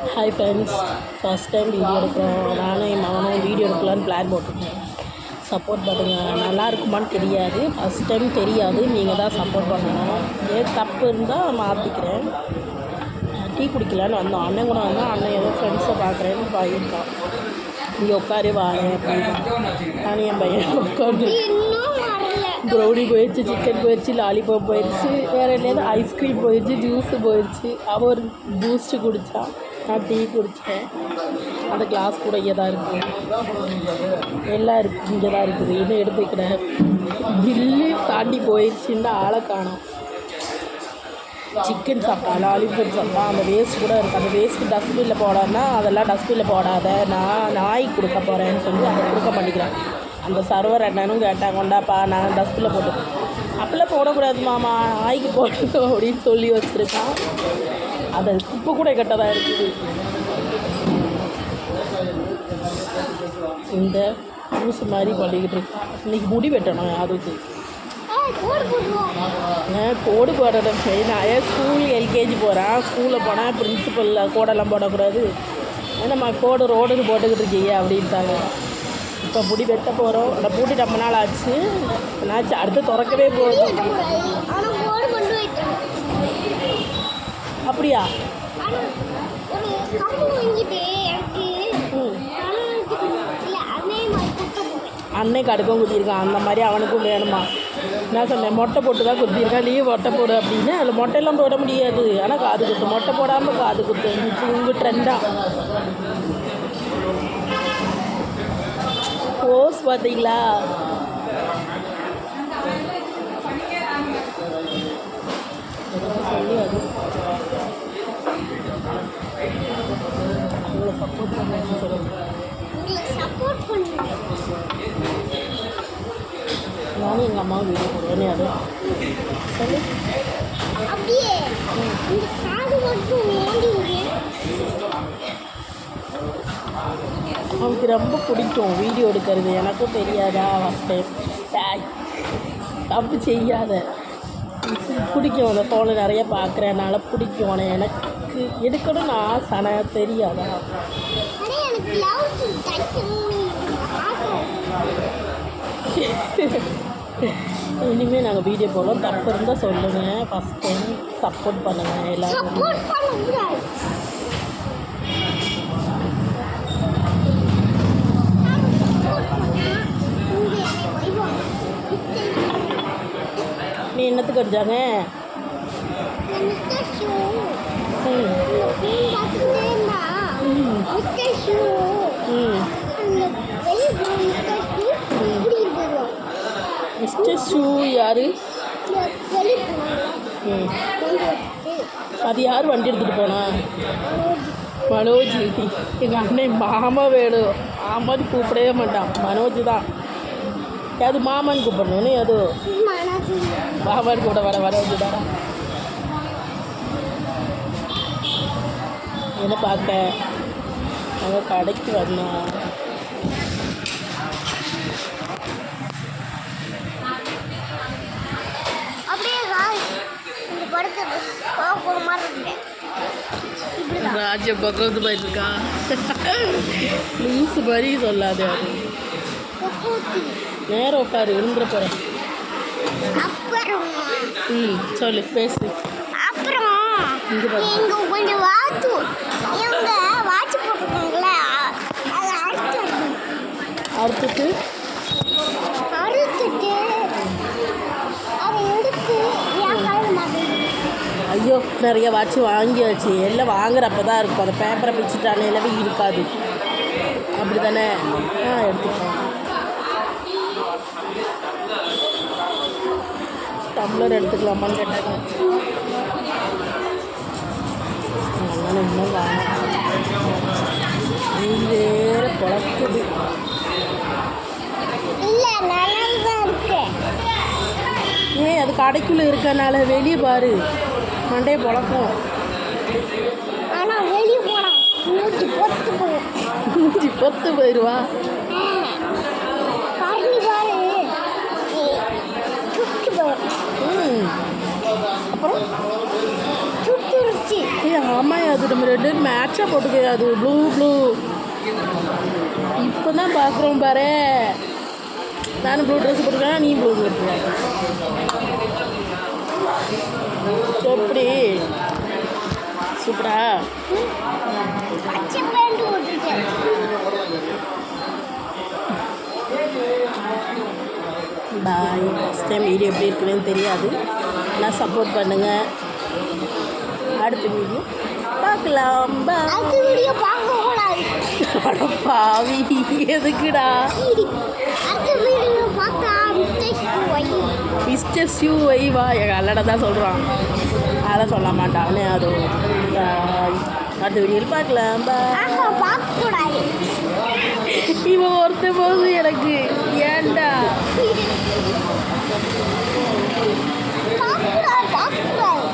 Hi friends, first time video எடுக்கிறோம். நானும் என் மகனும் வீடியோ எடுக்கலான்னு பிளான் போட்டிருக்கேன். சப்போர்ட் பண்ணுங்கள். நல்லா இருக்குமான்னு தெரியாது, ஃபஸ்ட் டைம் தெரியாது. நீங்கள் தான் சப்போர்ட் பண்ணணும். தப்பு இருந்தால் மாற்றிக்கிறேன். டீ குடிக்கலான்னு வந்தோம். அண்ணன் கூட வந்தோம். அண்ணன் ஏதோ ஃப்ரெண்ட்ஸை பார்க்குறேன்னு போயிருக்கான். இங்கே உட்காரே வாங்க அப்படின்னா நானும் என் பையன் உட்காந்து ப்ரௌனி போயிடுச்சு, சிக்கன் போயிடுச்சு, லாலிபாப் போயிடுச்சு, வேறு என்னது ஐஸ்கிரீம் போயிடுச்சு, ஜூஸு போயிடுச்சு. அவள் ஒரு பூஸ்ட்டு குடித்தான், நான் டீ குடித்தேன். அந்த கிளாஸ் கூட இங்கே தான் இருக்குது, எல்லாம் இருக்குது, இங்கே தான் இருக்குது. இன்னும் எடுத்துக்கிறேன். பில்லு தாண்டி போயிடுச்சுன்னு ஆளை காணோம். சிக்கன் சாப்பிட்டா, லாலிபாப் சாப்பிட்டா, அந்த வேஸ்ட் கூட இருக்குது. அந்த வேஸ்ட்டு டஸ்ட்பினில் போடான்னா அதெல்லாம் டஸ்ட்பினில் போடாத, நான் நாய்க்கு கொடுக்க போகிறேன்னு சொல்லி அதை கொடுக்க மாட்டேங்கிறேன். அந்த சர்வர் என்னன்னு கேட்டால் கொண்டாப்பா நான் டஸ்ட்பினில் போட்டு அப்பெல்லாம் போடக்கூடாது மாமா, நாய்க்கு போடணும் அப்படின்னு சொல்லி வச்சுருக்கான். அதை குப்பை கூட கெட்டதாக இருக்குது. இந்த லூசு மாதிரி பண்ணிக்கிட்டு இருக்கேன். இன்றைக்கி முடி வெட்டணும். அதுக்கு கோடு போடணும். நான் ஸ்கூல் எல்கேஜி போகிறேன். ஸ்கூலில் போனால் பிரின்சிபலில் கோடெல்லாம் போடக்கூடாது, ஏன்னா கோடு ரோடுக்கு போட்டுக்கிட்டு இருக்கீங்க அப்படின்ட்டாங்க. இப்போ முடி வெட்ட போகிறோம். அதை பூட்டி ரொம்ப நாள் ஆச்சு. அடுத்து திறக்கவே போகுது. அப்படியா? அன்னைக்கு அடுக்கும் குத்திருக்கான். அந்த மாதிரி அவனுக்கும் வேணுமா? நான் சொன்னேன் மொட்டை போட்டு தான் குத்திருக்கான், லீவ் மொட்டை போடு அப்படின்னு. அதில் மொட்டையெல்லாம் போட முடியாது, ஆனால் காது குத்து. மொட்டை போடாமல் காது குத்து இப்போ உங்கள் ட்ரெண்டாக. போஸ் பார்த்தீங்களா? சொல்லி அது உங்களை சப்போர்ட் பண்ணுன்னு சொல்லுங்கள். நானும் எங்கள் அம்மாவும் வீடியோ போடுவேனே. அது சொல்லு. அவனுக்கு ரொம்ப பிடிக்கும் வீடியோ எடுக்கிறது. எனக்கும் தெரியாதா ஃபஸ்ட் டைம். தப்பு செய்யாத, பிடிக்கும். அந்த ஃபோனில் நிறைய பார்க்குறேனால பிடிக்கும். ஆனால் எனக்கு எடுக்கணும்னு ஆசை தெரியாதா? இனிமேல் நாங்கள் வீடியோ போடுறோம். தப்பு இருந்தால் சொல்லுங்கள். ஃபஸ்ட் டைம் சப்போர்ட் பண்ணுங்கள் எல்லோரும். நீ என்னத்துக்கு வச்சாங்க? மிஸ்டர் ஷூ யார்? அது யார் வண்டி எடுத்துகிட்டு போனா? மனோஜ். எங்கள் அண்ணன் மாமா வேணும். மாமான்னு கூப்பிடவே மாட்டான், மனோஜ் தான். அது மாமான்னு கூப்பிடணும்னு அது மாமான்னு கூட வர மனோஜ் தான். என்ன பார்க்க அவங்க கடைக்கு வரணும். ராஜ பக்கத்து போயிருக்கா. லூசு மாதிரி சொல்லாது. அது நேரம் உட்காரு, விழுந்துட போகிறேன். சொல்லு, பேசு. அறுத்துட்டு ஐயோ நிறைய வாட்சி வாங்கியாச்சு. எல்லாம் வாங்குறப்ப தான் இருக்கும். அந்த பேப்பரை பிடிச்சிட்டானே எல்லாமே இருக்காது. அப்படி தானே? எடுத்துக்கலாம். டம்ளர் எடுத்துக்கலாமான்னு கேட்டாங்க. அதனால் இன்னும் வேறு குழக்குது. ஏன் அது கடைக்குள்ளே இருக்கனால வெளியே பாரு, மண்டையை பொழக்கும். ஆனால் வெளியே போனால் 110 போயிடுவா. அப்புறம் ஆமாம், அது நம்ம ரெண்டு மேட்சாக போட்டுக்க. அது ப்ளூ ப்ளூ இப்போ தான் பார்க்குறோம் பாரு. நானும் ப்ளூ ட்ரெஸ் போட்டுருக்கேன், நீ ப்ளூ போட்டுருக்கேன். எப்படி சூப்பரா? பாய். ஃபஸ்ட் டைம் வீடியோ எப்படி இருக்குதுன்னு தெரியாது, நான் சப்போர்ட் பண்ணுங்கள். அடுத்த வீடியோ பார்க்கலாம். பாய். வீடியோ பார்க்கக்கூடாது. பாவி எதுக்குடா? மிஸ்டர் ஷூ வைவா எங்கள் அல்லடை தான் சொல்கிறான், அதை சொல்ல மாட்டான்னு. அது அடுத்த வீடியோவில் பார்க்கலாம். பார்க்கக்கூடாது. இவன் ஒருத்த போது எனக்கு ஏன்டா பார்க்கக்கூடாது.